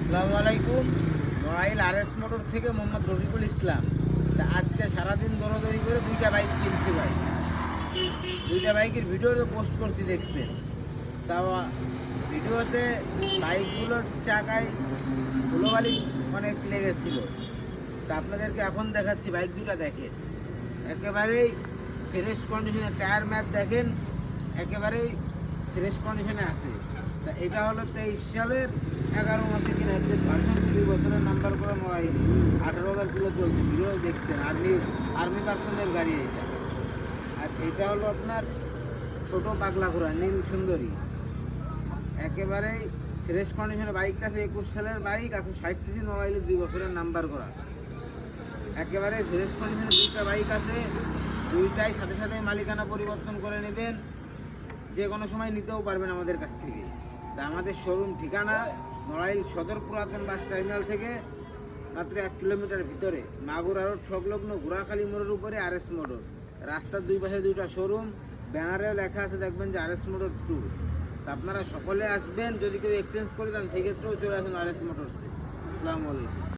আসসালামু আলাইকুম। Narail RS motor থেকে মোহাম্মদ রফিকুল ইসলাম। তা আজকে সারাদিন দৌড়াদৌড়ি করে দুইটা বাইক কিনছি ভাই। দুইটা বাইকের ভিডিও পোস্ট করছি, দেখছেন। তাও ভিডিওতে বাইকগুলোর চাকায় ধুলোবালি অনেক লেগেছিল। তা আপনাদেরকে এখন দেখাচ্ছি, বাইক দুটা দেখেন, একেবারেই ফ্রেশ কন্ডিশনে। টায়ার ম্যাট দেখেন, একেবারেই ফ্রেশ কন্ডিশনে আছে। তা এটা হলো 23 সালের 11 মাসে কিনা, একজন ভার্সন 2 বছরের নাম্বার করে নড়াইল, 18,000 কিলো চলছে। ভিডিও দেখছেন, আর্মি পার্সনের গাড়ি এটা। আর এটা হলো আপনার ছোট পাগলা ঘোড়া নীল সুন্দরী, একেবারেই ফ্রেশ কন্ডিশনে। বাইকটা আছে 21 সালের বাইক, এখন 60 সিসি, নড়াইলে 2 বছরের নাম্বার করা, একেবারে ফ্রেশ কন্ডিশনে দুইটা বাইক আছে। দুইটাই সাথে সাথে মালিকানা পরিবর্তন করে নেবেন, যে কোনো সময় নিতেও পারবেন আমাদের কাছ থেকে। তা আমাদের শোরুম ঠিকানা নড়াইল সদর পুরাতন বাস টার্মিনাল থেকে মাত্র 1 কিলোমিটার ভিতরে, মাগুরা রোড সংলগ্ন ঘোড়াখালী মোড়ের উপরে RS মোটর। রাস্তার দুই পাশে দুইটা শোরুম, ব্যানারেও লেখা আছে, দেখবেন যে RS মোটর 2। তা আপনারা সকলে আসবেন, যদি কেউ এক্সচেঞ্জ করে যান সেক্ষেত্রেও চলে আসুন RS মোটরসে। আসসালামু আলাইকুম।